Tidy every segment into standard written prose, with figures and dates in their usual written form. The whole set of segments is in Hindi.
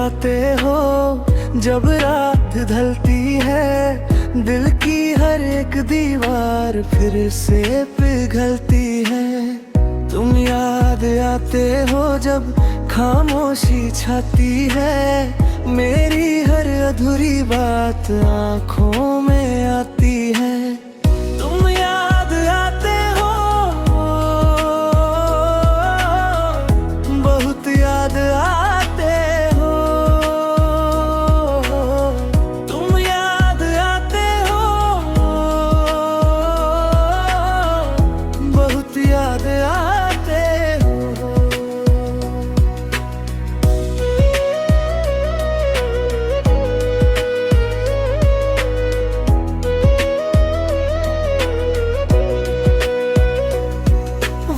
आते हो जब रात ढलती है, दिल की हर एक दीवार फिर से पिघलती है। तुम याद आते हो जब खामोशी छाती है, मेरी हर अधूरी बात आँखों में आती है। तुम याद आते हो, बहुत याद आते हो। तुम याद आते हो, बहुत याद आते हो।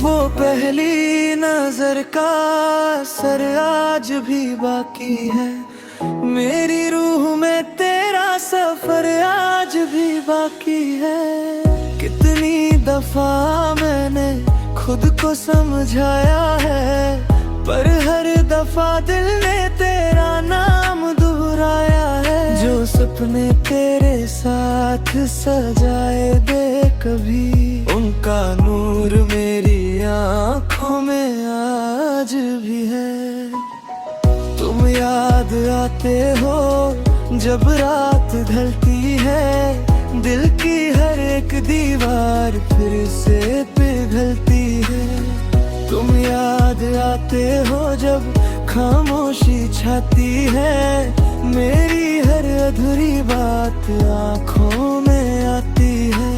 वो पहली नजर का असर आज भी बाकी है, मेरी रूह में तेरा सफर आज भी बाकी है। कितनी दफा मैंने खुद को समझाया है, पर हर दफा दिल ने तेरा नाम दोहराया है। जो सपने तेरे साथ सजाए दे कभी, उनका नूर मेरी आँखों में आज भी है। तुम याद आते हो जब रात ढलती है, दिल की हर एक दीवार फिर से पिघलती है। तुम याद आते हो जब खामोशी छाती है, मेरी हर अधूरी बात आँखों में आती है।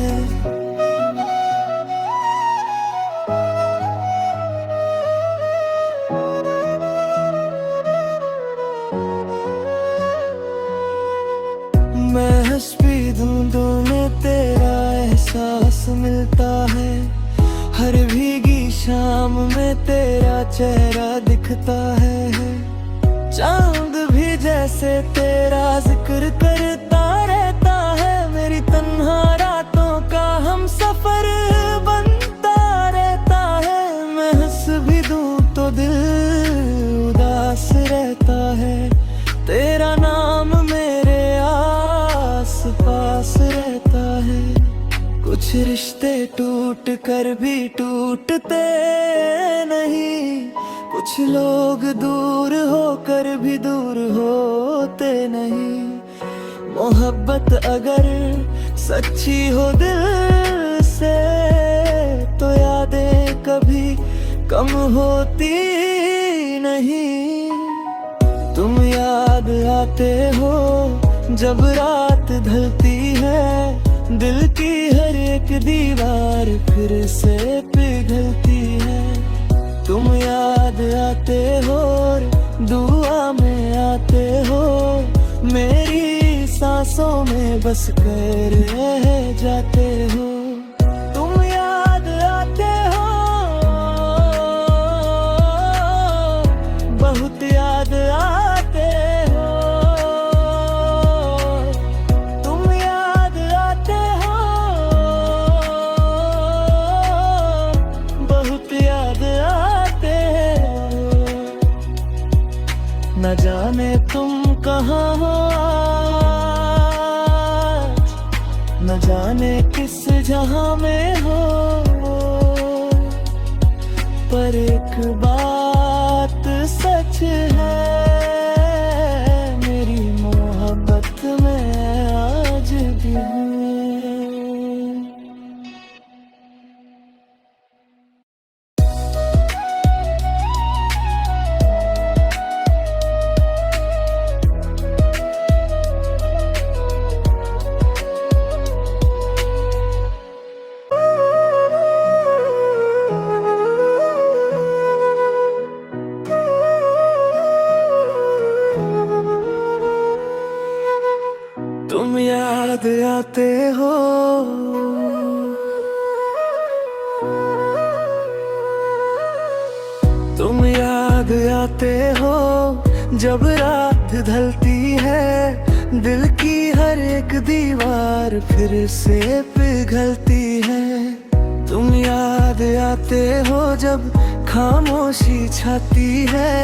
मैं हंसी धुंधों में तेरा एहसास मिलता है, हर भीगी शाम में तेरा चेहरा दिखता है। चांद भी जैसे तेरा जिक्र करता रहता है, मेरी तन्हा रातों का हम सफर बनता रहता है। मैं हंस भी दूं तो दिल उदास रहता है, तेरा नाम मेरे आस पास रहता है। कुछ रिश्ते टूट कर भी टूटते नहीं, कुछ लोग दूर होकर भी दूर होते नहीं। मोहब्बत अगर सच्ची हो दिल से, तो यादें कभी कम होती नहीं। तुम याद आते हो जब रात ढलती है, दिल की हर एक दीवार फिर से पिघलती है। तुम याद आते हो, दुआ में आते हो, मेरी सांसों में बस कर रह जाते हो। तुम याद आते हो, बहुत याद आते हो। तुम याद आते हो, बहुत याद आते हो। न जाने तुम कहाँ हो आज, न जाने किस जहां में हो, पर एक बात सच है, मेरी मोहब्बत में आज भी हूँ। तुम याद आते हो, तुम याद आते हो जब रात ढलती है, दिल की हर एक दीवार फिर से पिघलती है। तुम याद आते हो जब खामोशी छाती है,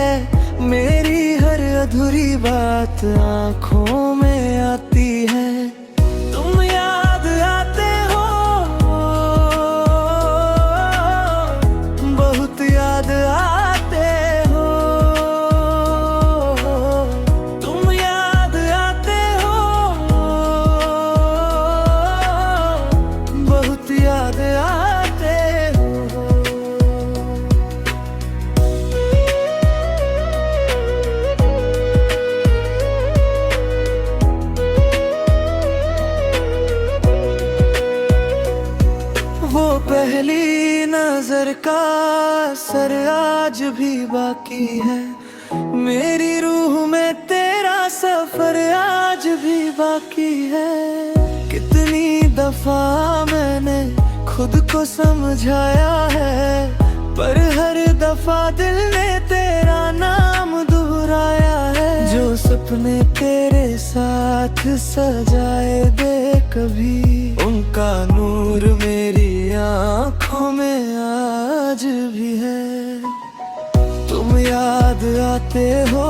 मेरी हर अधूरी बात आँखों में आती है। तुम याद आते हो, बहुत याद आते हो। तुम याद आते हो, बहुत याद आते हो। वो पहली नजर का असर आज भी बाकी है। मेरी रूह में तेरा सफर आज भी बाकी है। कितनी दफा मैंने खुद को समझाया है, पर हर दफा दिल ने तेरा नाम दोहराया है। जो सपने तेरे साथ सजाए दे कभी, उनका नूर मेरी आँखों में आज भी है। तुम याद आते हो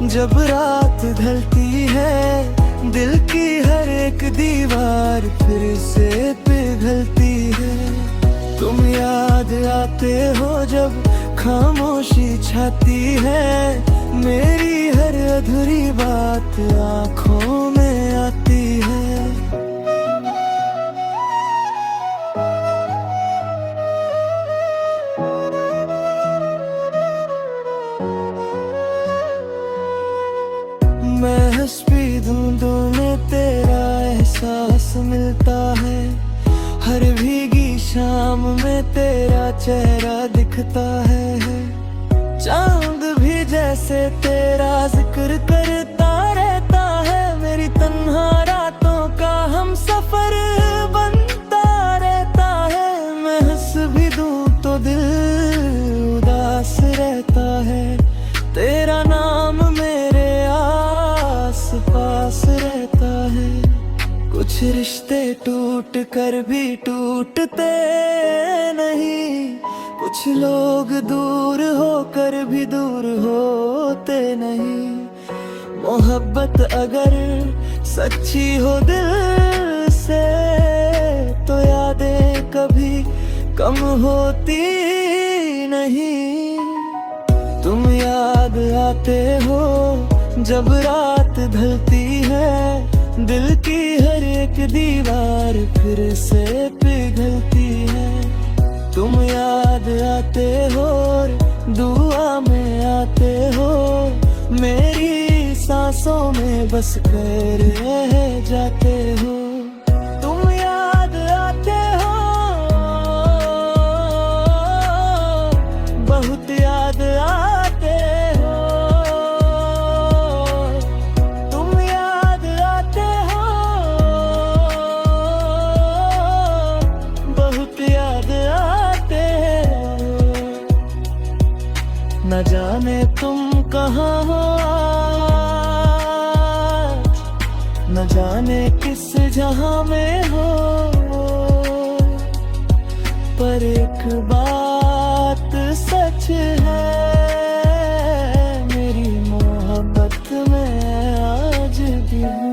जब रात ढलती है, दिल की हर एक दीवार फिर से पिघलती है। तुम याद आते हो जब खामोशी छाती है, मेरी हर अधूरी बात आँखों में आती है। मैं हंस भी धुंधों में तेरा एहसास मिलता है। हर भीगी शाम में तेरा चेहरा दिखता है। चांद भी जैसे तेरा जिक्र करता रहता है। मेरी तन्हा रातों का हम सफर बनता रहता है। मैं हंस भी दूं तो दिल उदास रहता है। तेरा नाम मेरे आस पास रहता है। कुछ रिश्ते टूट कर भी टूटते नहीं, कुछ लोग दूर होकर भी दूर होते नहीं। मोहब्बत अगर सच्ची हो दिल से, तो यादें कभी कम होती नहीं। तुम याद आते हो जब रात ढलती है, दिल की हर एक दीवार फिर से पिघलती है। तुम याद आते हो, दुआ में आते हो, मेरी सांसों में बस कर रह जाते हो। तुम याद आते हो, बहुत याद आते हो। तुम याद आते हो, बहुत याद आते हो। न जाने तुम कहाँ हो आज, न जाने किस जहां में हो, पर एक बात सच है, मेरी मोहब्बत में आज भी हूँ।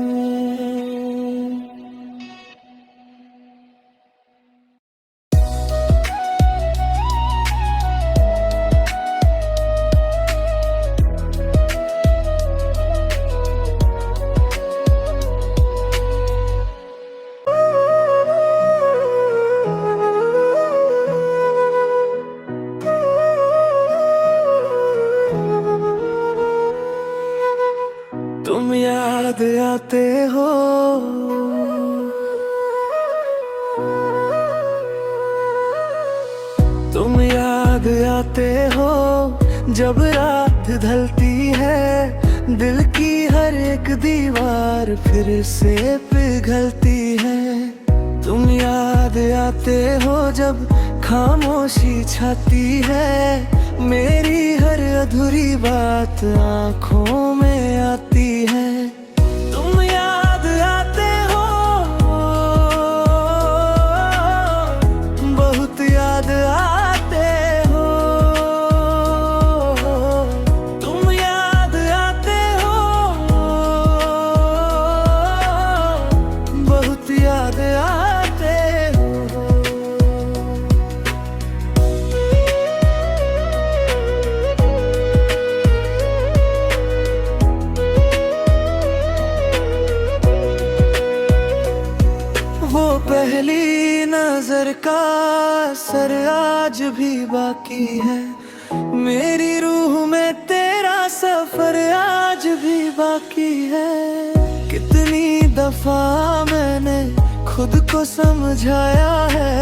तुम याद आते हो, तुम याद आते हो जब रात ढलती है, दिल की हर एक दीवार फिर से पिघलती है। तुम याद आते हो जब खामोशी छाती है, मेरी हर अधूरी बात आँखों में आती है। तुम याद आते हो, बहुत याद आते हो। तुम असर आज भी बाकी है, मेरी रूह में तेरा सफर आज भी बाकी है। कितनी दफा मैंने खुद को समझाया है,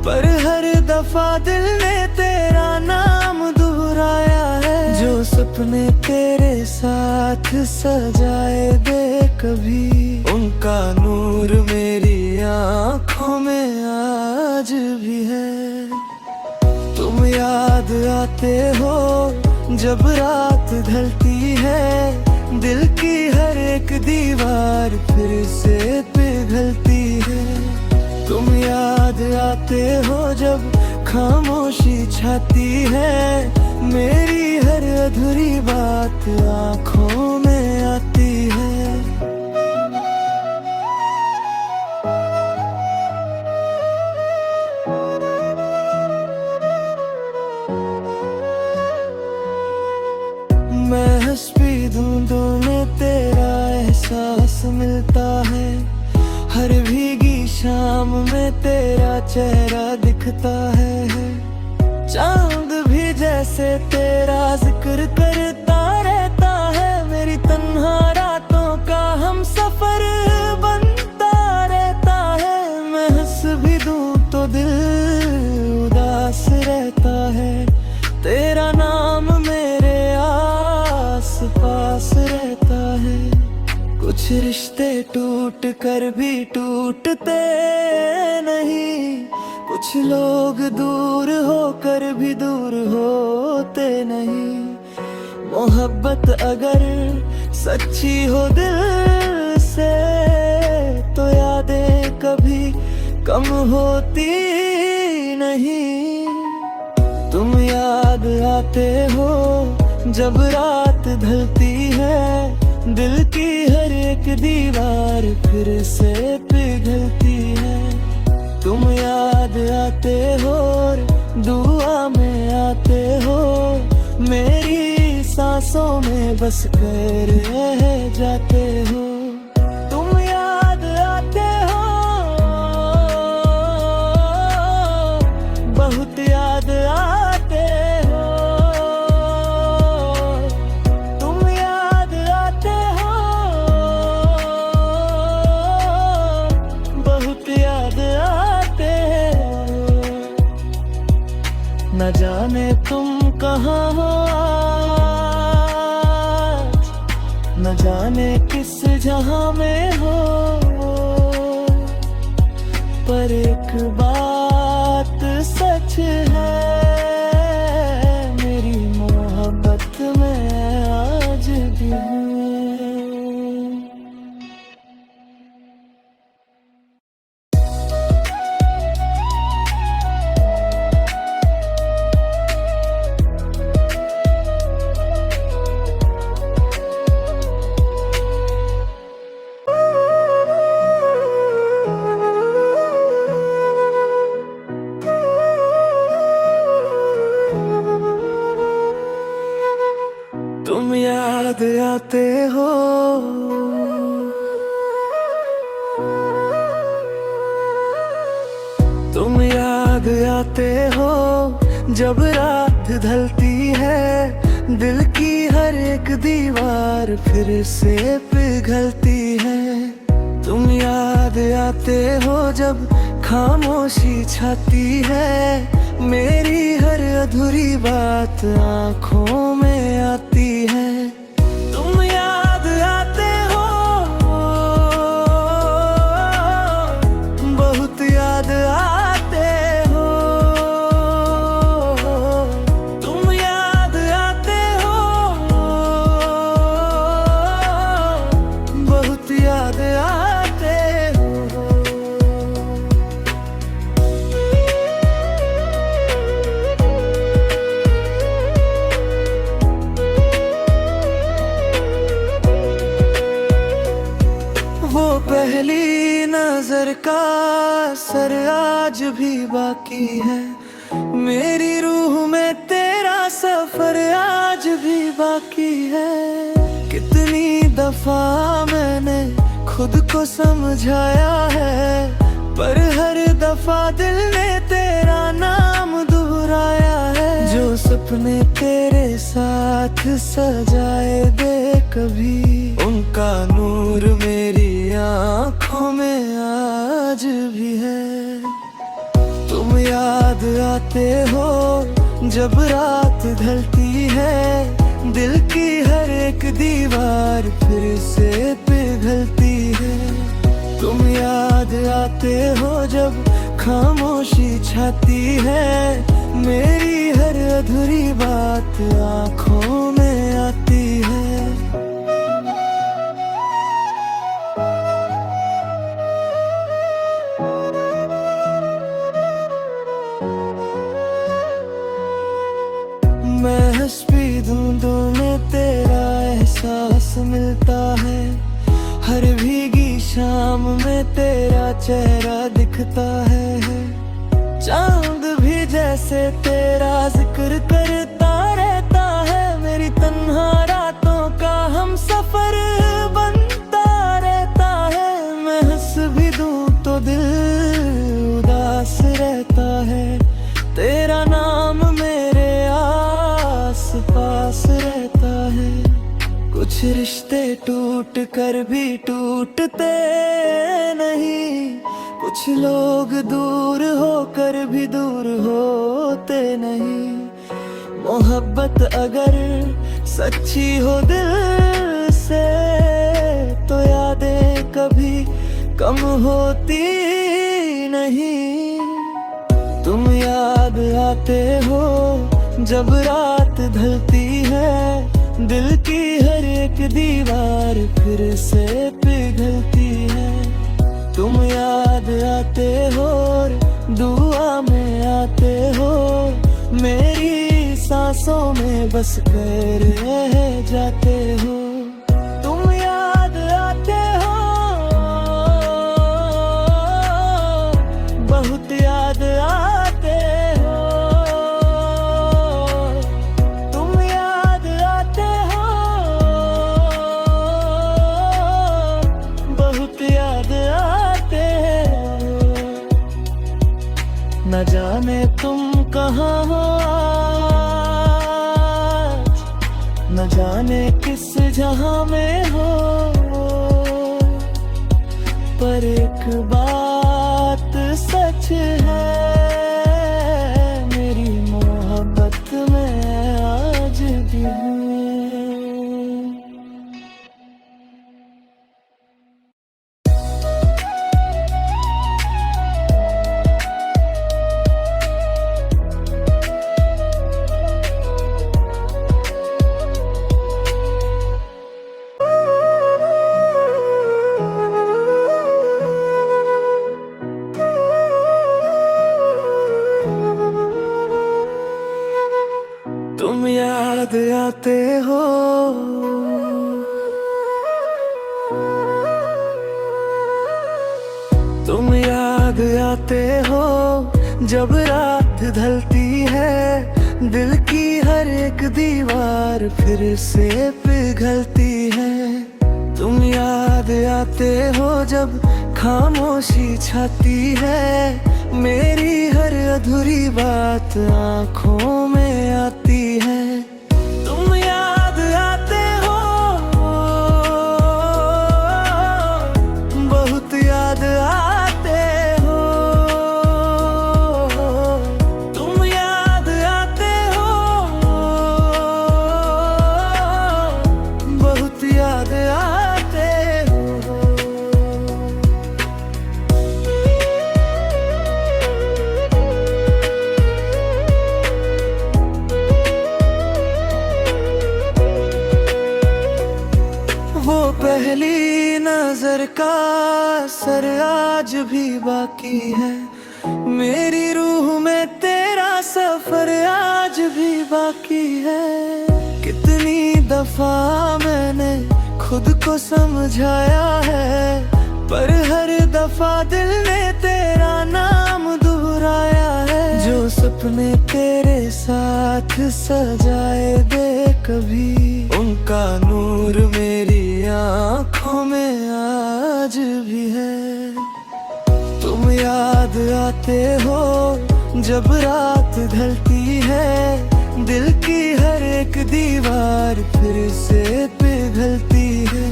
पर हर दफा दिल ने तेरा नाम दोहराया है। जो सपने तेरे साथ सजाए दे कभी, उनका नूर मेरी आँखों में आज भी है। तुम याद आते हो जब रात ढलती है, दिल की हर एक दीवार फिर से पिघलती है। तुम याद आते हो जब खामोशी छाती है, मेरी हर अधूरी बात आँखों में आती है। मैं हंस भी धुंधों में तेरा एहसास मिलता है, हर भीगी शाम में तेरा चेहरा दिखता है। चांद भी जैसे तेरा जिक्र करता रहता है, मेरी तन्हा रातों का हम सफर बनता रहता है। मैं हंस भी दूं तो दिल उदास रहता है, तेरा नाम मेरे आस पास रहता है। कुछ रिश्ते टूट कर भी टूटते नहीं, कुछ लोग दूर होकर भी दूर होते नहीं। मोहब्बत अगर सच्ची हो दिल से, तो यादें कभी कम होती नहीं। तुम याद आते हो जब रात ढलती है, दिल की हर एक दीवार फिर से पिघलती है। तुम याद आते हो और दुआ में आते हो, मेरी सांसों में बस कर रह जाते हो। तुम याद आते हो, बहुत याद आते हो। तुम याद आते हो, बहुत याद आते हो। न जाने तुम कहाँ हो आज, न जाने किस जहां में हो, पर एक बात सच है, मेरी मोहब्बत में आज भी हूँ। तुम याद आते हो, तुम याद आते हो जब रात ढलती है, दिल की हर एक दीवार फिर से पिघलती है। तुम याद आते हो जब खामोशी छाती है, मेरी हर अधूरी बात आँखों में आती है। तुम याद आते हो, बहुत याद आते हो। तुम याद आते हो, बहुत याद आते हो। वो पहली नजर का असर आज भी बाकी है, मेरी रूह में तेरा सफर आज भी बाकी है। कितनी दफा मैंने खुद को समझाया है, पर हर दफा दिल ने तेरा सपने तेरे साथ सजाए दे कभी, उनका नूर मेरी आँखों में आज भी है। तुम याद आते हो जब रात ढलती है, दिल की हर एक दीवार फिर से पिघलती है। तुम याद आते हो जब खामोशी छाती है, मेरी हर अधूरी बात आँखों में आती है। मैं हंस भी धुंधों में तेरा एहसास मिलता है, हर भीगी शाम में तेरा चेहरा दिखता है। चांद भी जैसे तेरा जिक्र करता रहता है, मेरी तन्हा रातों का हम सफर बनता रहता है। मैं हंस भी दूं तो दिल उदास रहता है, तेरा नाम मेरे आस पास रहता है। कुछ रिश्ते टूट कर भी टूटते नहीं, कुछ लोग दूर होकर भी दूर होते नहीं। मोहब्बत अगर सच्ची हो दिल से, तो यादें कभी कम होती नहीं। तुम याद आते हो जब रात ढलती है, दिल की हर एक दीवार फिर से पिघलती है। तुम याद आते हो, दुआ में आते हो, मेरी सांसों में बस कर रह जाते हो। तुम याद आते हो, बहुत याद आते हो। तुम याद आते हो, बहुत याद आते हो। न जाने तुम कहाँ हो आज, न जाने किस जहां में हो, पर एक बात सच है, मेरी मोहब्बत में आज भी हूँ। तुम याद आते हो, तुम याद आते हो जब रात ढलती है, दिल की हर एक दीवार फिर से पिघलती है। तुम याद आते हो जब खामोशी छाती है, मेरी हर अधूरी बात आँखों में आती है। तुम याद आते हो, बहुत याद आते हो। तुम याद आते हो, बहुत याद आते हो। वो पहली नजर का असर आज भी बाकी है, मेरी रूह में तेरा सफर आज भी बाकी है। कितनी दफा मैंने खुद को समझाया है, पर हर दफा दिल ने तेरा नाम दोहराया है। जो सपने तेरे साथ सजाए दे कभी, उनका नूर मेरी आँखों में आज भी है। तुम याद आते हो जब रात ढलती है, दिल की हर एक दीवार फिर से पिघलती है।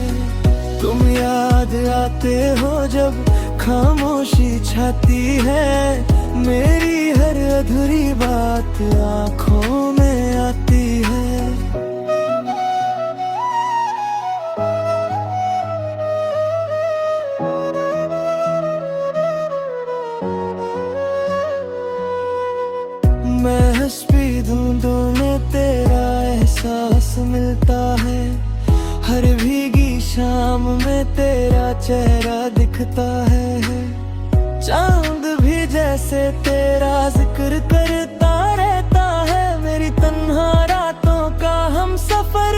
तुम याद आते हो जब खामोशी छाती है, मेरी हर अधूरी बात आँखों में आती है। मैं हंस भी धुंधों में तेरा एहसास मिलता है, हर भीगी शाम में तेरा चेहरा दिखता है। चांद भी जैसे तेरा जिक्र करता रहता है, मेरी तन्हा रातों का हम सफर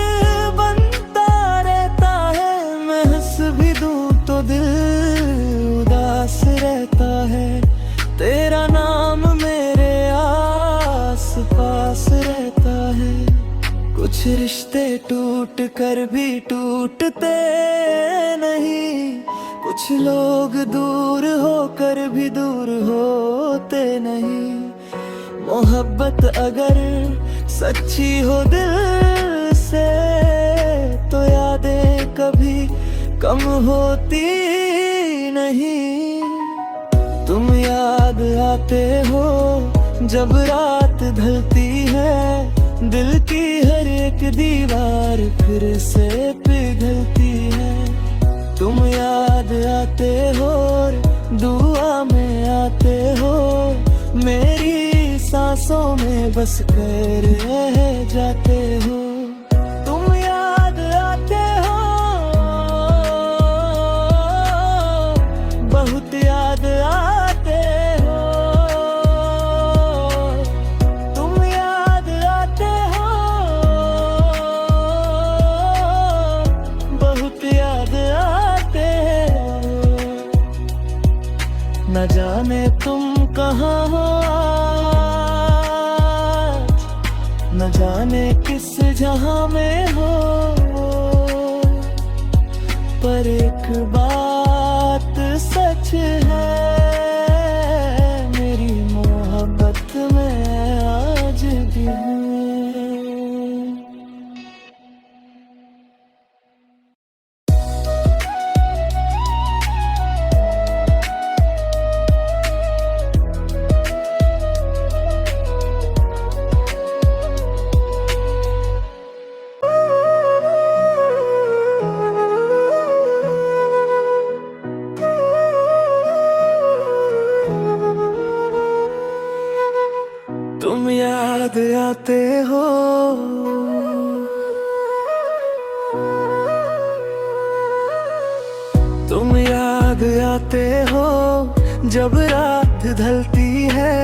बनता रहता है। मैं हंस भी दूं तो दिल उदास रहता है, तेरा नाम मेरे आस पास रहता है। कुछ रिश्ते टूट कर भी टूटते नहीं, कुछ लोग दूर होकर भी दूर होते नहीं। मोहब्बत अगर सच्ची हो दिल से, तो यादें कभी कम होती नहीं। तुम याद आते हो जब रात ढलती है, दिल की हर एक दीवार फिर से पिघलती है। तुम याद आते हो, दुआ में आते हो, मेरी सांसों में बस कर रह जाते हो। तुम याद आते हो, बहुत याद आते हो। तुम याद आते हो, बहुत याद आते हो। न जाने तुम कहाँ हो आज, न जाने किस जहां में हो, पर एक बात सच है, मेरी मोहब्बत में आज भी हूँ। तुम याद आते हो, तुम याद आते हो जब रात ढलती है,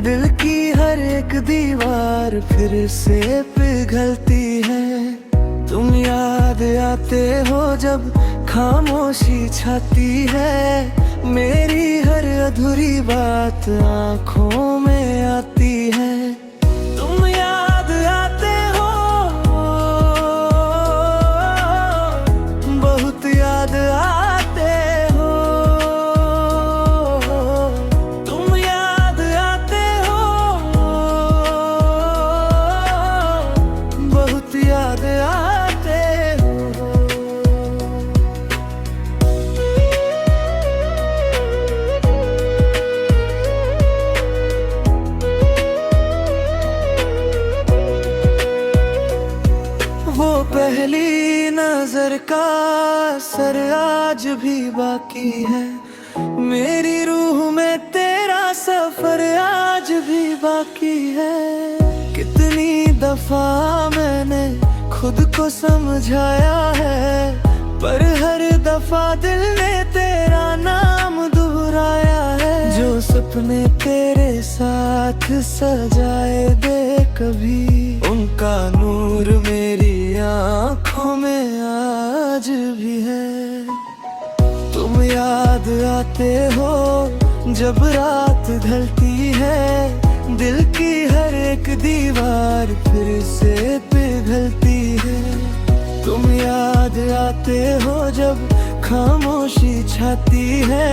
दिल की हर एक दीवार फिर से पिघलती है। तुम याद आते हो जब खामोशी छाती है, मेरी हर अधूरी बात आँखों में आती है। तुम याद आते हो, बहुत याद आते हो। तुम याद आते हो, बहुत याद आते हो। वो पहली नजर का असर आज भी बाकी है, मेरी रूह में तेरा सफर आज भी बाकी है। कितनी दफा मैंने खुद को समझाया है, पर हर दफा दिल ने तेरा नाम दोहराया है। जो सपने तेरे साथ सजाए दे कभी, उनका नूर मेरी आँखों में आज भी है। तुम याद आते हो जब रात ढलती है, दिल की हर एक दीवार फिर से पिघलती है। तुम याद आते हो जब खामोशी छाती है,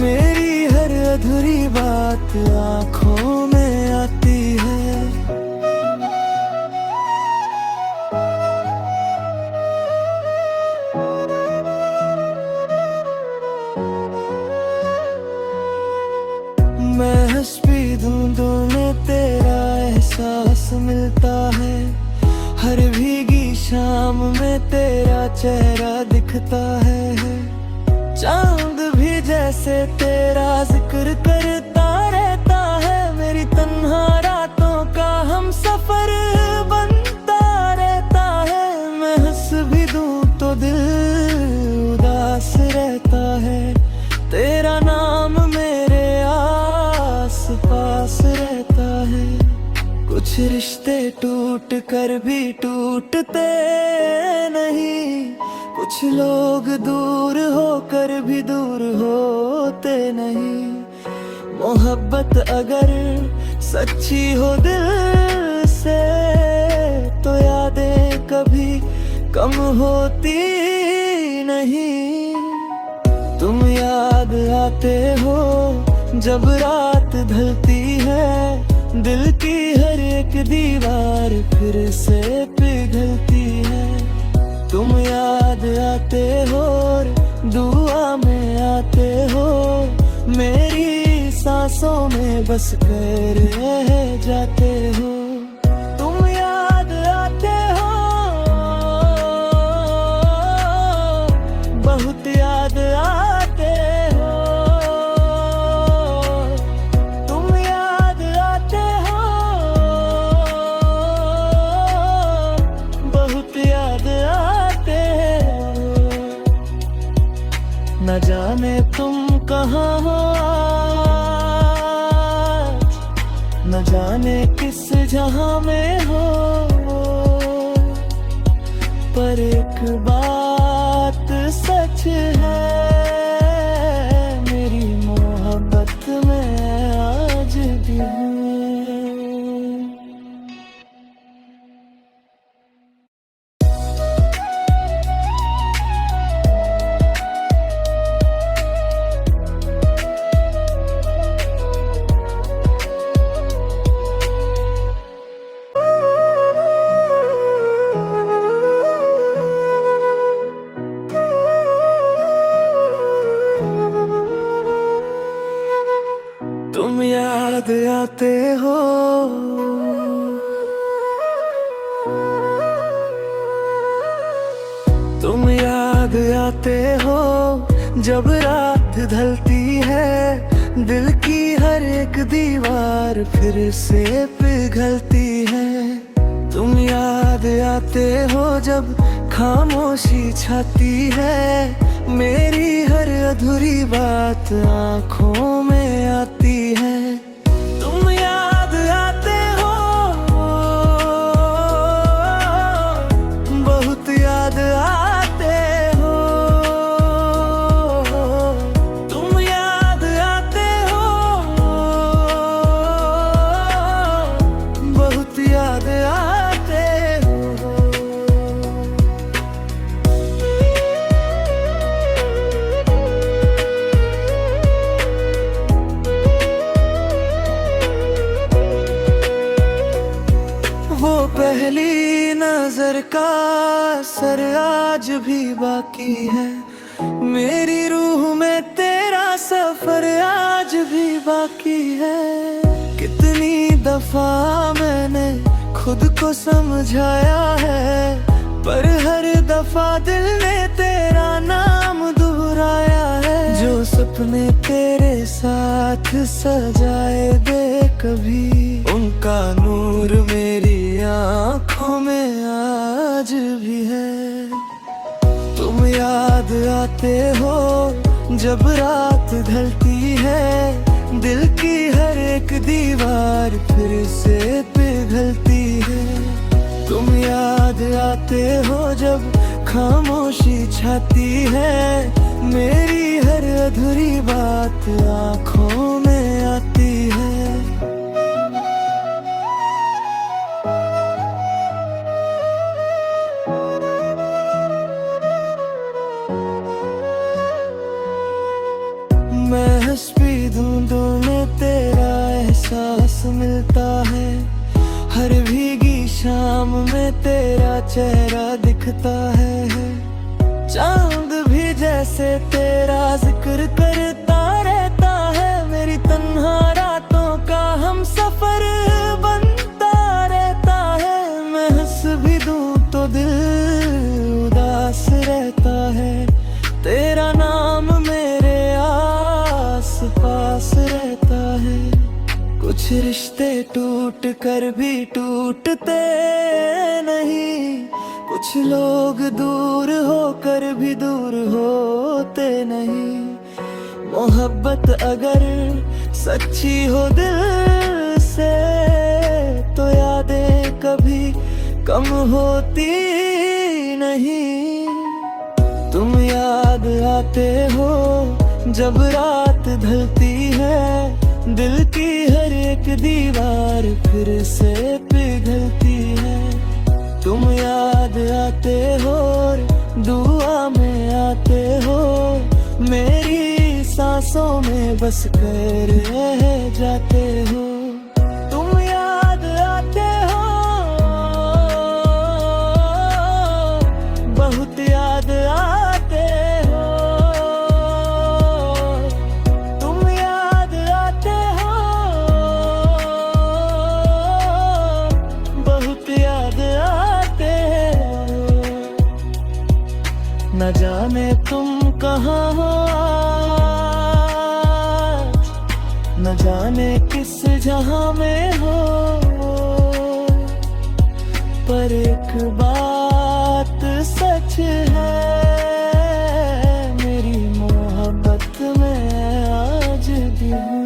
मेरी हर अधूरी बात आँखों में आती है। मिलता है। हर भीगी शाम में तेरा चेहरा दिखता है। चांद भी जैसे तेरा जिक्र करता रहता है। मेरी तन्हा रातों का हम सफर बनता रहता है। मैं हंस भी दूं तो दिल उदास रहता है। तेरा नाम मेरे आस पास रहता है। कुछ रिश्ते टूट कर भी टूटते नहीं। कुछ लोग दूर होकर भी दूर होते नहीं। मोहब्बत अगर सच्ची हो दिल से तो यादें कभी कम होती नहीं। तुम याद आते हो जब रात ढलती है। दिल की हर एक दीवार फिर से पिघलती है। तुम याद आते हो और दुआ में आते हो। मेरी सांसों में बस कर रह जाते हो। तुम याद आते हो, बहुत याद आते हो। तुम याद आते हो, बहुत याद आते हो। न जाने तुम कहाँ हो आज, न जाने किस जहां में हो। पर एक बात सच है, मेरी मोहब्बत में आज भी हूँ। तुम याद आते हो, तुम याद आते हो जब रात ढलती है। दिल की हर एक दीवार फिर से पिघलती है। तुम याद आते हो जब खामोशी छाती है। मेरी हर अधूरी बात आँखों में आती है। तुम याद आते हो, बहुत याद आते हो। तुम याद आते हो, बहुत याद आते हो। वो पहली नजर का असर आज भी बाकी है। मेरी रूह में तेरा सफर आज भी बाकी है। कितनी दफा मैंने खुद को समझाया है, पर हर दफा दिल ने तेरा नाम दोहराया है। जो सपने तेरे साथ सजाए दे कभी, उनका नूर मेरी आँखों में आज भी है। तुम याद आते हो जब रात ढलती है। दिल की हर एक दीवार फिर से पिघलती है। तुम याद आते हो जब खामोशी छाती है। मेरी हर अधूरी बात आँखों में आती है। मैं हंस भी धुंधों में तेरा एहसास मिलता है। हर भीगी शाम में तेरा चेहरा दिखता है। चांद भी जैसे तेरा जिक्र करता रहता है। मेरी तन्हा रातों का हम सफर बनता रहता रिश्ते टूट कर भी टूटते नहीं, कुछ लोग दूर होकर भी दूर होते नहीं। मोहब्बत अगर सच्ची हो दिल से तो यादें कभी कम होती नहीं। तुम याद आते हो जब रात ढलती है, दिल की हर एक दीवार फिर से पिघलती है। तुम याद आते हो और दुआ में आते हो, मेरी सांसों में बस कर रह जाते हो। तुम याद आते हो, बहुत याद आते हो। तुम याद आते हो, बहुत याद आते हो। न जाने तुम कहाँ हो, न जाने किस जहां में हो, पर एक बात सच है, मेरी मोहब्बत में आज भी हूँ।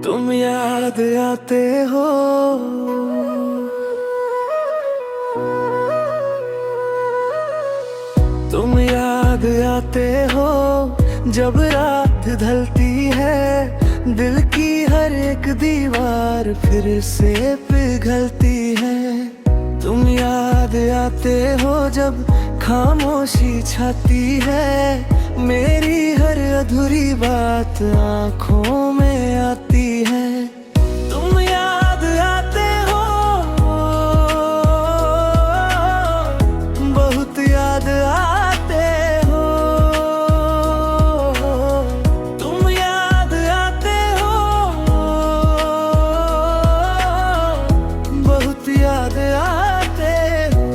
तुम याद आते हो, तुम याद आते हो जब रात ढलती है, दिल की हर एक दीवार फिर से पिघलती है। तुम याद आते हो जब खामोशी छाती है, मेरी हर अधूरी बात आँखों में आती है। तुम याद आते हो, बहुत याद आते हो। तुम याद आते हो, बहुत याद आते हो।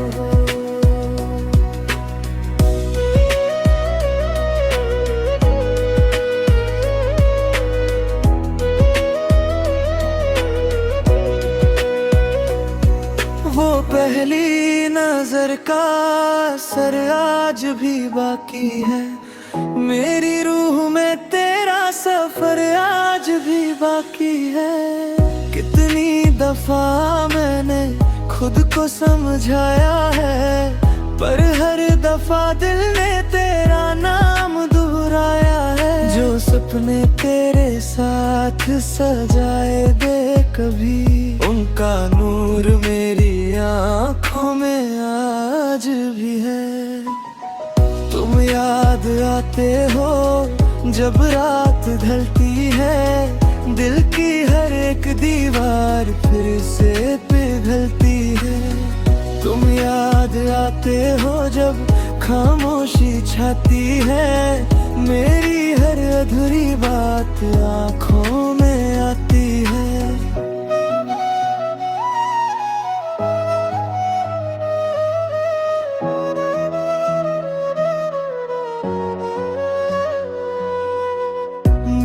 वो पहली नजर का असर आज भी बाकी है, मेरी रूह में तेरा सफर आज भी बाकी है। कितनी दफा मैंने खुद को समझाया है, पर हर दफा दिल ने तेरा नाम दोहराया है। जो सपने तेरे साथ सजाए दे कभी, उनका नूर मेरी आँखों में आज भी है। तुम याद आते हो जब रात ढलती है, दिल की हर एक दीवार फिर से पिघलती है। तुम याद आते हो जब खामोशी छाती है, मेरी हर अधूरी बात आँखों में आती है।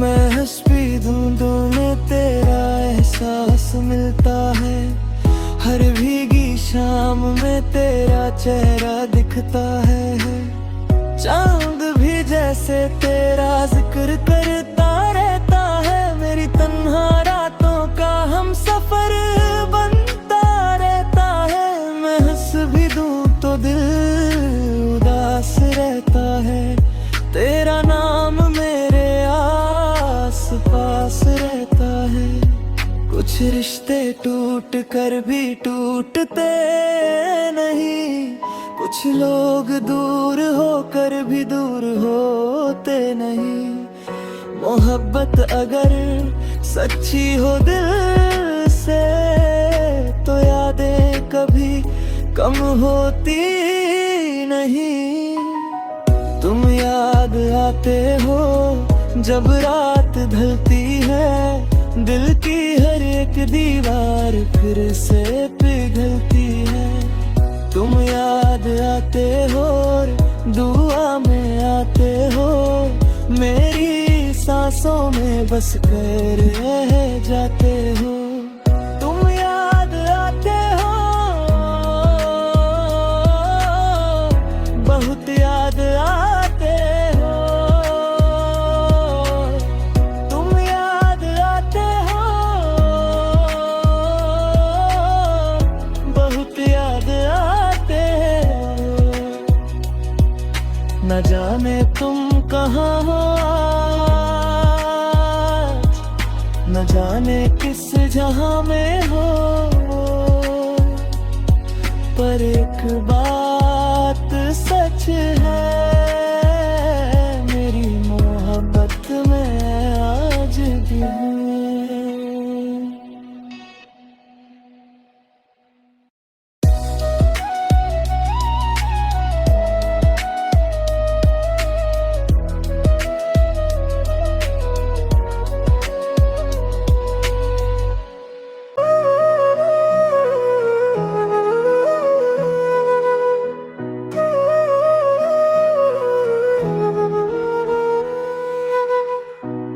मैं हंसी धुंधों में तेरा एहसास मिलता है, हर भीगी शाम में तेरा चेहरा दिखता है। चांद भी जैसे तेरा जिक्र करता रहता है, मेरी तन्हा रातों का हम सफर बनता रहता है। मैं हंस भी दूं तो दिल उदास रहता है, तेरा नाम मेरे आस पास रहता है। कुछ रिश्ते टूट कर भी टूटते नहीं, कुछ लोग दूर होकर भी दूर होते नहीं। मोहब्बत अगर सच्ची हो दिल से तो यादें कभी कम होती नहीं। तुम याद आते हो जब रात ढलती है, दिल की हर एक दीवार फिर से पिघलती है। तुम याद आते हो, दुआ में आते हो, मेरी सांसों में बस कर रह जाते हो। तुम याद आते हो, बहुत याद आते हो। तुम याद आते हो, बहुत याद आते हो। न जाने तुम कहाँ हो आज, न जाने किस जहां में हो, पर एक बात सच है, मेरी मोहब्बत में आज भी हूँ।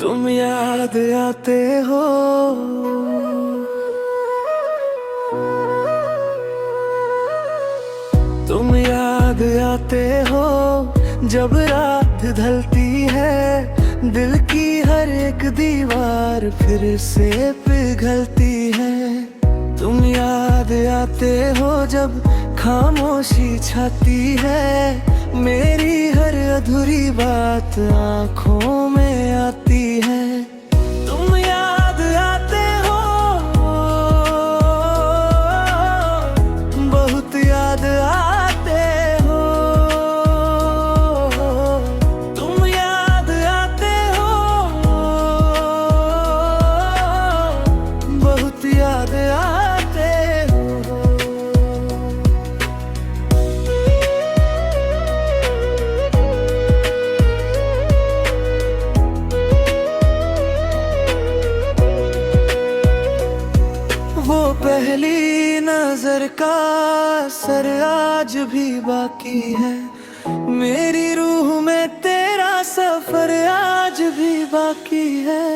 तुम याद आते हो, तुम याद आते हो, जब रात ढलती है, दिल की हर एक दीवार फिर से पिघलती है। तुम याद आते हो जब खामोशी छाती है, मेरी हर अधूरी बात आँखों में आती है। तुम याद आते हो, बहुत याद आते हो। तुम याद आते हो, बहुत याद आते हो। वो पहली नजर का असर आज भी बाकी है, मेरी रूह में तेरा सफर आज भी बाकी है।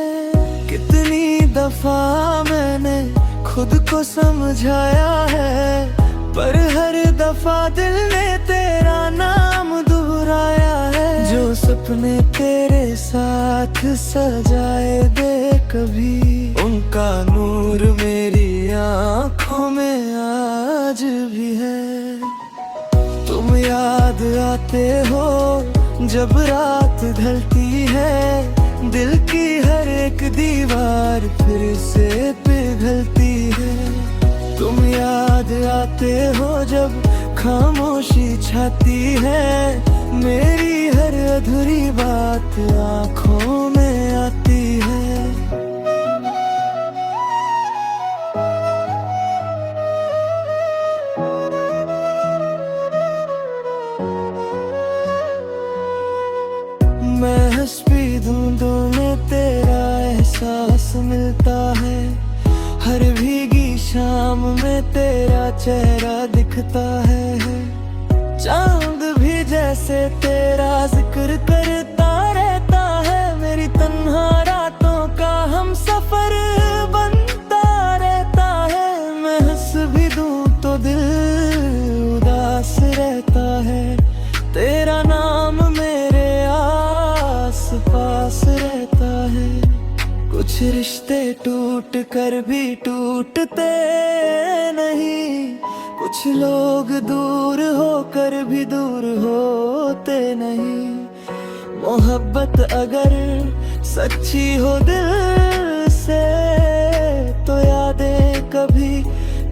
कितनी दफा मैंने खुद को समझाया है, पर हर दफा दिल ने तेरा नाम दोहराया है। जो सपने तेरे साथ सजाए दे कभी, उनका नूर मेरी आँखों में आज भी है। तुम याद आते हो जब रात ढलती है, दिल की हर एक दीवार फिर से पिघलती है। तुम याद आते हो जब खामोशी छाती है, मेरी हर अधूरी बात आँखों में आती है। मैं हंसी धुंधों में तेरा एहसास मिलता है, हर भीगी शाम में तेरा चेहरा दिखता है। चांद भी जैसे तेरा जिक्र करता रहता है, मेरी तन्हा रातों का हम सफर बनता रहता है। मैं हंस भी दूं तो दिल उदास रहता है, तेरा नाम मेरे आस पास रहता है। कुछ रिश्ते टूट कर भी टूटते नहीं, कुछ लोग दूर होकर भी दूर होते नहीं। मोहब्बत अगर सच्ची हो दिल से, तो यादें कभी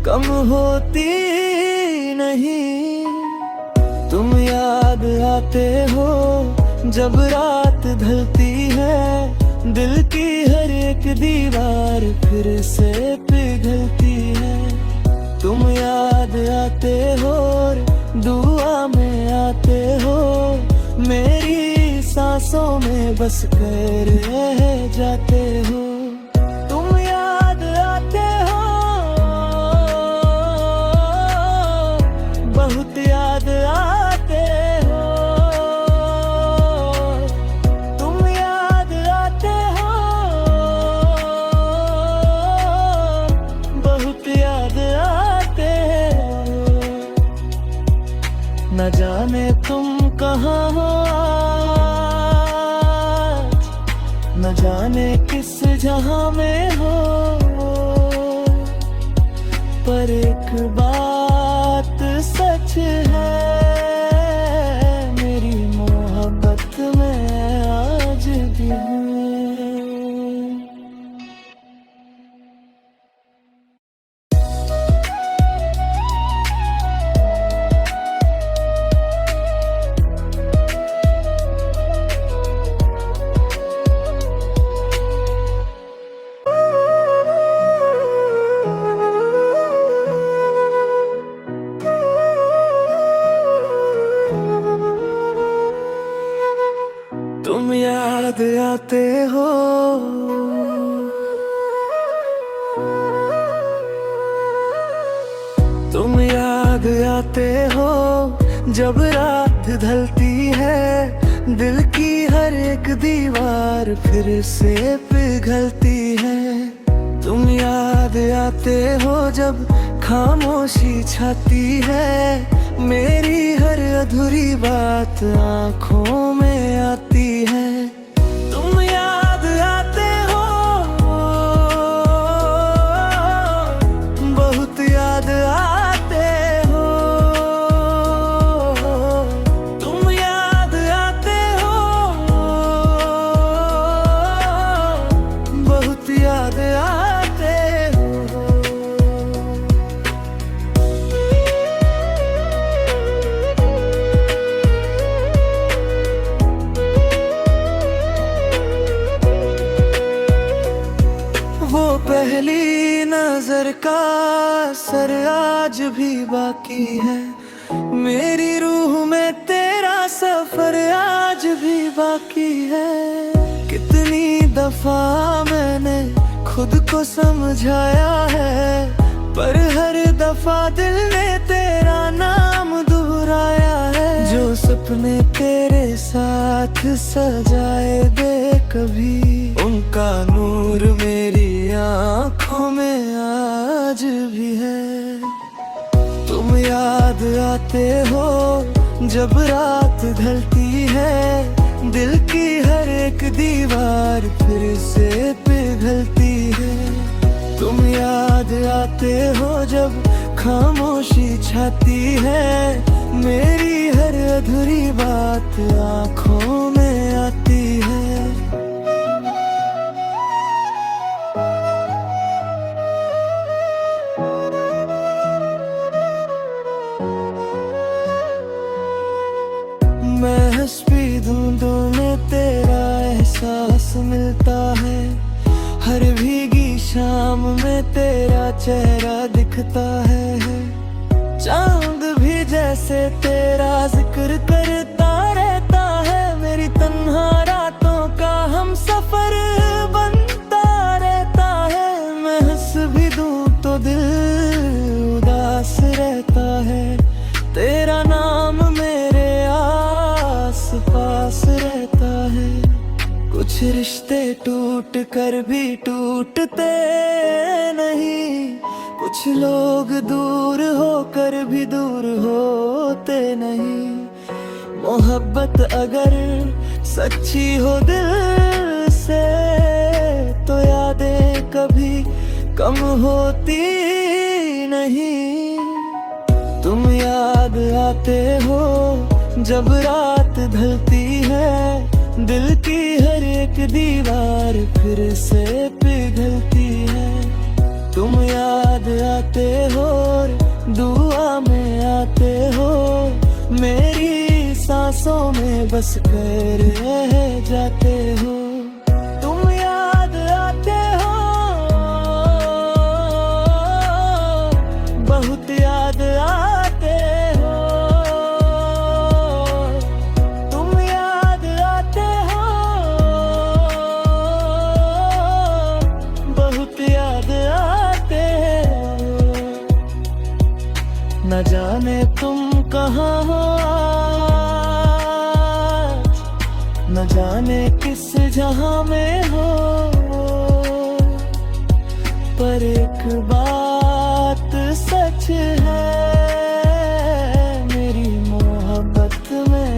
कम होती नहीं। तुम याद आते हो जब रात ढलती है, दिल की हर एक दीवार फिर से पिघलती है। तुम याद आते हो और दुआ में आते हो, मेरी सांसों में बस कर रह जाते हो। तुम याद आते हो, बहुत याद आते हो, तुम याद आते हो, बहुत याद आते हो। न जाने तुम कहाँ हो आज, न जाने किस जहां में हो, पर एक बात सच है, मेरी मोहब्बत में आज भी हूँ। तुम याद आते हो, तुम याद आते हो, जब रात ढलती है, दिल की हर एक दीवार फिर से पिघलती है। तुम याद आते हो, जब खामोशी छाती है, मेरी हर अधूरी बात आँखों में आती है। तुम याद आते हो, बहुत याद आते हो, तुम याद आते हो, बहुत याद आते हो। वो पहली नजर का असर आज भी बाकी है, मेरी रूह में तेरा सफर आज भी बाकी है। कितनी दफा मैंने खुद को समझाया है, पर हर दफा दिल ने तेरा नाम दोहराया है। जो सपने तेरे साथ सजाए दे कभी, उनका नूर मेरी आँखों में आज भी है। तुम याद आते हो, जब रात ढलती है, दिल की हर एक दीवार फिर से पिघलती है। तुम याद आते हो, जब खामोशी छाती है, मेरी हर अधूरी बात आँखों में आती है। मैं हंस भी धूंधों में तेरा एहसास मिलता है, हर भीगी शाम में तेरा चेहरा दिखता है। चांद भी जैसे तेरा जिक्र करता रहता है, मेरी तन्हा रातों का हम सफर बनता रहता है। मैं हंस भी दूं तो दिल उदास रहता है, तेरा नाम मेरे आस पास रहता है। कुछ रिश्ते टूट कर भी टूटते नहीं, कुछ लोग दूर होकर भी दूर होते नहीं। मोहब्बत अगर सच्ची हो दिल से, तो यादें कभी कम होती नहीं। तुम याद आते हो, जब रात ढलती है, दिल की हर एक दीवार फिर से पिघलती है। तुम याद आते हो, दुआ में आते हो, मेरी सांसों में बस कर रह जाते हो। तुम याद आते हो, बहुत न जाने तुम कहाँ हो आज, न जाने किस जहां में हो, पर एक बात सच है, मेरी मोहब्बत में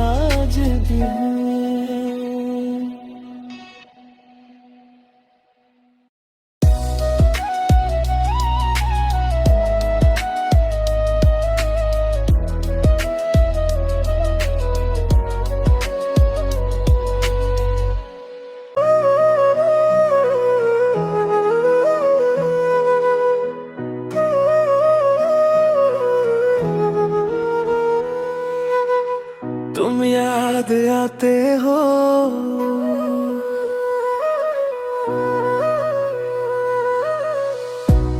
आज भी हूँ। तुम याद आते हो,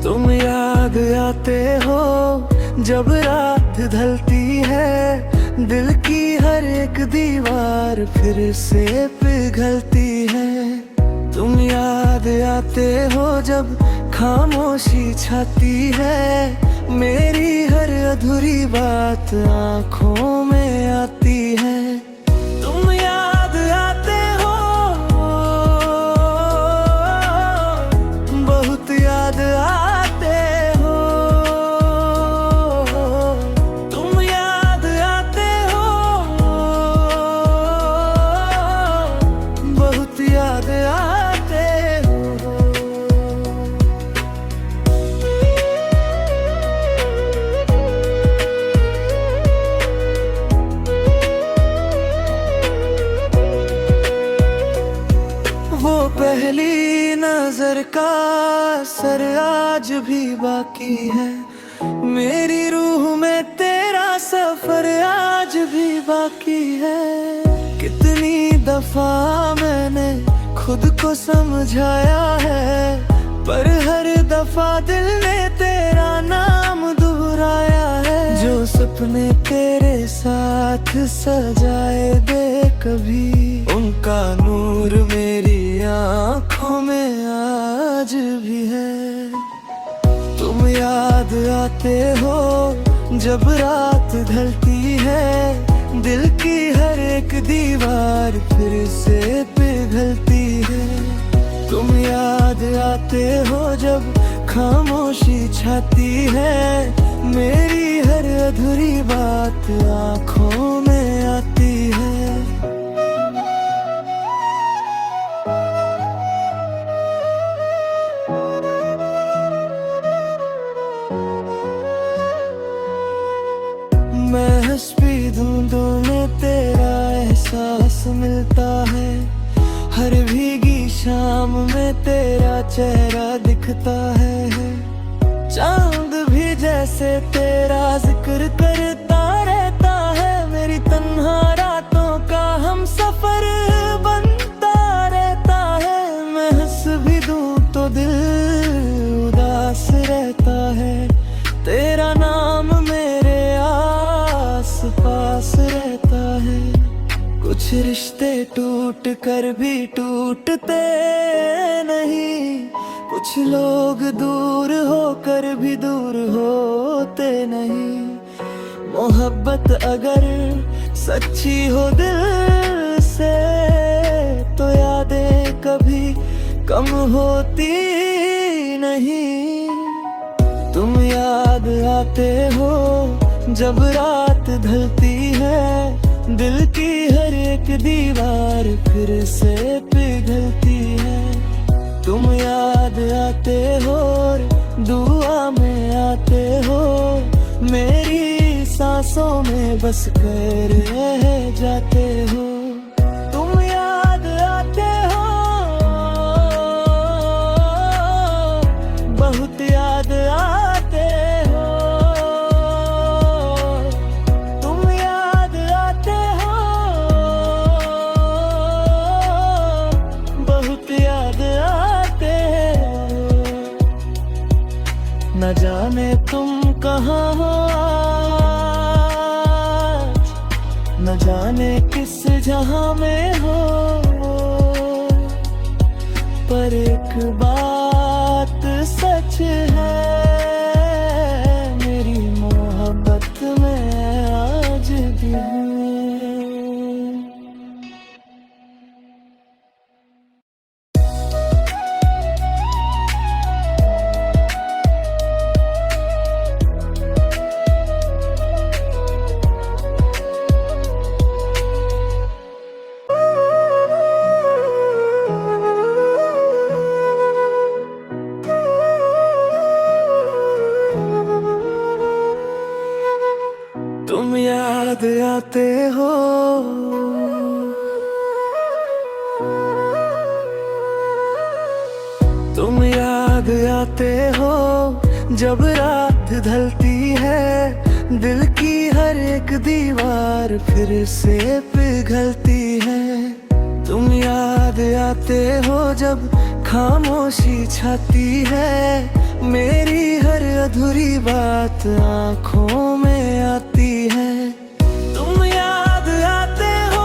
तुम याद आते हो, जब रात ढलती है, दिल की हर एक दीवार फिर से पिघलती है। तुम याद आते हो, जब खामोशी छाती है, मेरी हर अधूरी बात आँखों में आती है। तुम याद आते हो, बहुत याद आते हो, तुम याद आते हो, बहुत याद आते हो। वो पहली नजर का असर आज भी बाकी है, मेरी रूह में तेरा सफर आज भी बाकी है। कितनी दफा मैंने खुद को समझाया है, पर हर दफा दिल ने तेरा नाम दोहराया है। जो सपने तेरे साथ सजाए दे कभी, उनका नूर मेरी आँखों में आज भी है। तुम याद आते हो, जब रात ढलती है, दिल की हर एक दीवार फिर से पिघलती है। तुम याद आते हो, जब खामोशी छाती है, मेरी हर अधूरी बात आँखों में आती है। मैं हंस भी धुंधों में तेरा एहसास मिलता है, हर भीगी शाम में तेरा चेहरा दिखता है। चांद भी जैसे तेरा जिक्र करता रहता है, मेरी तन्हा रातों का हम सफर बनता रहता है। मैं हंस भी दूं तो दिल उदास रहता है, तेरा नाम मेरे पास रहता है। कुछ रिश्ते टूट कर भी टूटते नहीं, कुछ लोग दूर होकर भी दूर होते नहीं। मोहब्बत अगर सच्ची हो दिल से, तो यादें कभी कम होती नहीं। तुम याद आते हो, जब रात ढलती है, दिल की हर एक दीवार फिर से पिघलती है। तुम याद आते हो, दुआ में आते हो, मेरी सांसों में बस कर रह जाते हो। तुम याद आते हो, बहुत याद आते हो, तुम याद आते हो, बहुत याद आते हो। न जाने तुम कहाँ हो आज, न जाने किस जहां में हो, पर एक बात सच है, मेरी मोहब्बत तुम याद आते हो। तुम याद आते हो जब रात ढलती है, दिल की हर एक दीवार फिर से पिघलती है। तुम याद आते हो जब खामोशी छाती है, मेरी हर अधूरी बात आँखों में आती है। तुम याद आते हो,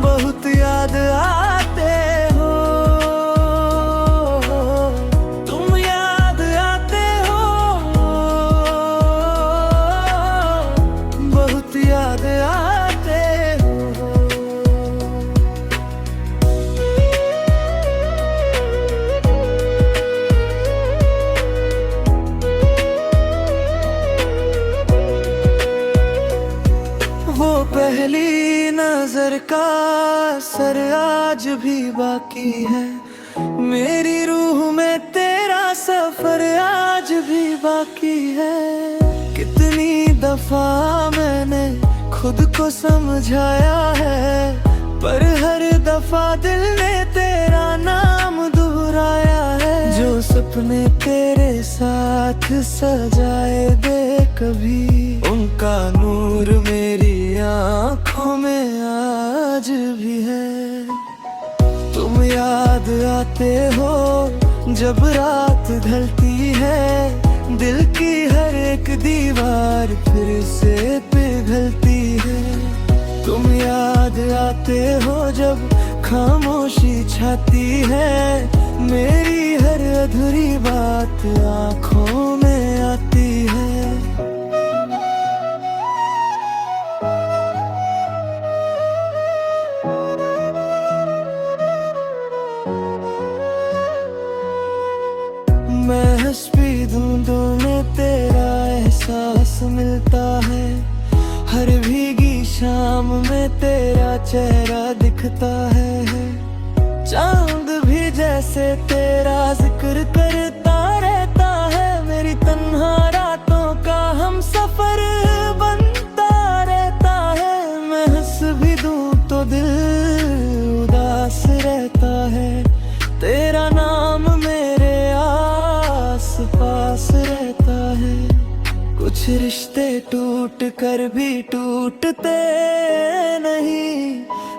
बहुत याद आते हो। तुम याद आते हो, बहुत याद आते हो। वो पहली नजर का असर आज भी बाकी है, मेरी रूह में तेरा सफर आज भी बाकी है। कितनी दफा मैंने खुद को समझाया है, पर हर दफा दिल ने तेरा नाम दोहराया है। जो सपने तेरे साथ सजाए दे कभी, उनका नूर मेरी आँखों में आज भी है। तुम याद आते हो जब रात ढलती है, दिल की हर एक दीवार फिर से पिघलती है। तुम याद आते हो जब खामोशी छाती है, मेरी हर अधूरी बात आँखों में आती है। मैं हंसी धुंधों में तेरा एहसास मिलता है, हर भीगी शाम में तेरा चेहरा दिखता है। चांद भी जैसे तेरा जिक्र करता रहता है, मेरी तन्हा रातों का हम सफर बनता रहता है। मैं हंस भी दूं तो दिल उदास रहता है, तेरा नाम मेरे आस पास रहता है। कुछ रिश्ते टूट कर भी टूटते नहीं,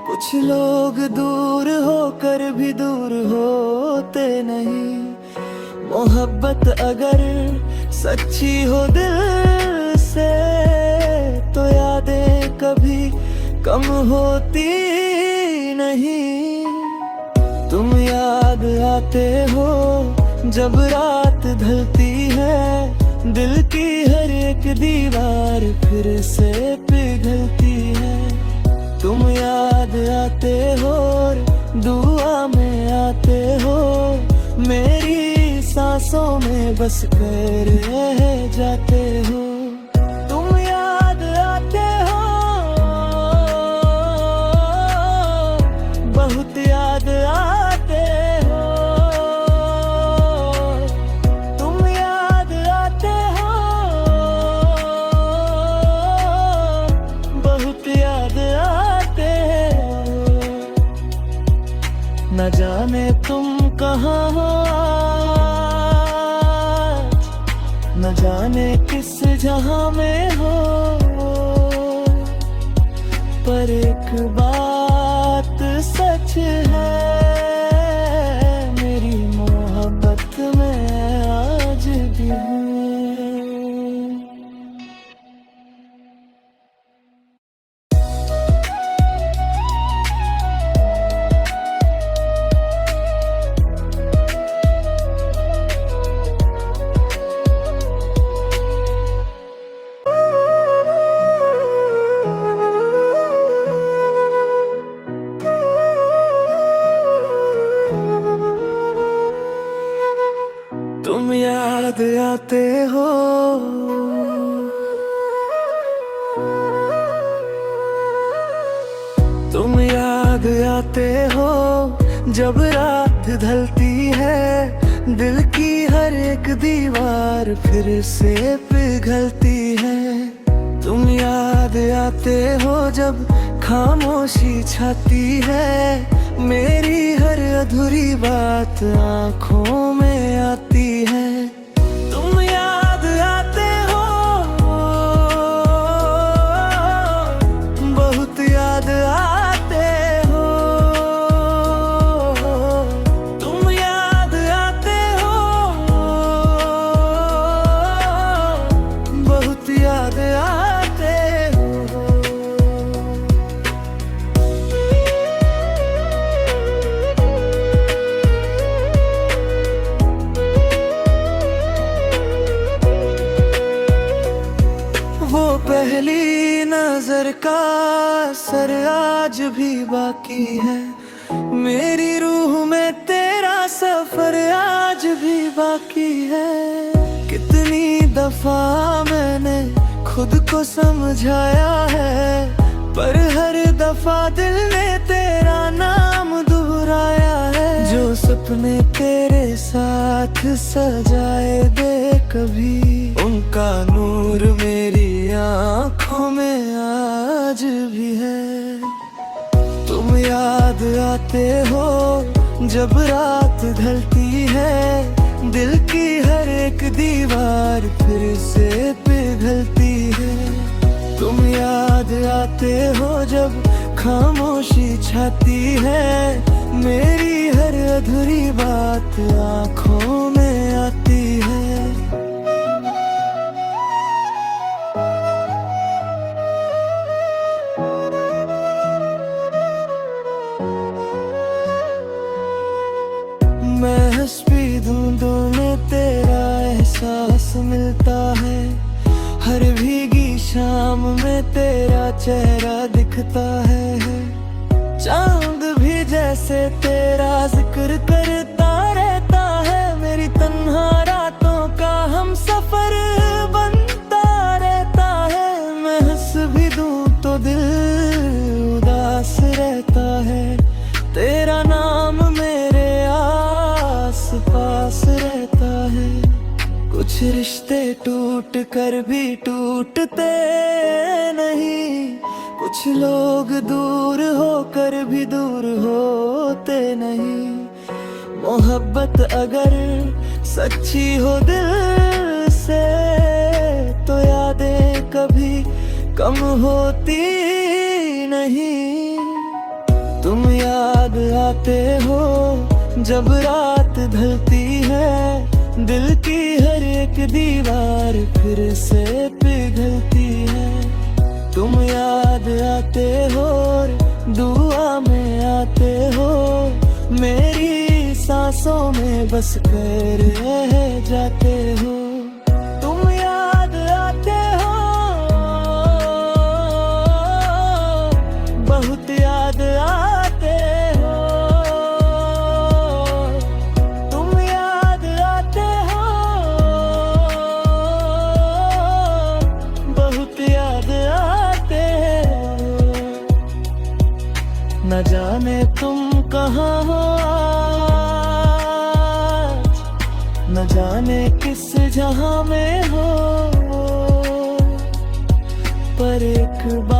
कुछ लोग दूर होकर भी दूर होते नहीं। मोहब्बत अगर सच्ची हो दिल से, तो यादें कभी कम होती नहीं। तुम याद आते हो जब रात ढलती है, दिल की हर एक दीवार फिर से पिघलती है। तुम याद आते हो, दुआ में आते हो, मेरी सांसों में बस कर रह जाते हो। तुम याद आते हो, बहुत याद आते हो। तुम याद आते हो, बहुत याद आते हो। न जाने तुम कहाँ हो आज, न जाने किस जहां में हो, पर एक बात सच है, मेरी मोहब्बत में आज भी हूँ। तुम याद आते हो, तुम याद आते हो जब रात ढलती है, दिल की हर एक दीवार फिर से पिघलती है। तुम याद आते हो जब खामोशी छाती है। मेरी हर अधूरी बात आँखों में आती है। तुम याद आते हो, बहुत याद आते हो। तुम याद आते हो, बहुत याद आते हो। वो पहली नजर का असर आज भी बाकी है। मेरी रूह में तेरा सफर आज भी बाकी है। कितनी दफा मैंने खुद को समझाया है, पर हर दफा दिल ने तेरा नाम दोहराया है। जो सपने तेरे साथ सजाए दे कभी, उनका नूर मेरी आँखों में आज भी है। तुम याद आते हो जब रात ढलती है। दिल की हर एक दीवार फिर से पिघलती है। तुम याद आते हो जब खामोशी छाती है। मेरी हर अधूरी बात आँखों में आती है। मैं हंस भी धुंधों में तेरा एहसास मिलता है। हर भीगी शाम में तेरा चेहरा दिखता है। चांद भी जैसे तेरा जिक्र करता रहता है। मेरी तन्हा रातों का हम सफर बनता रहता है। मैं हंस भी दूं तो दिल उदास रहता है। तेरा नाम मेरे आस पास रहता है। कुछ रिश्ते टूट कर भी टूटते नहीं। कुछ लोग दूर होकर भी दूर होते नहीं। मोहब्बत अगर सच्ची हो दिल से, तो यादें कभी कम होती नहीं। तुम याद आते हो जब रात ढलती है। दिल की हर एक दीवार फिर से पिघलती है। तुम याद आते हो, दुआ में आते हो। मेरी सांसों में बस कर रह जाते हो। तुम याद आते हो, बहुत याद आते हो। तुम याद आते हो, बहुत याद आते हो। न जाने तुम कहाँ हो आज, न जाने किस जहां में हो, पर एक बार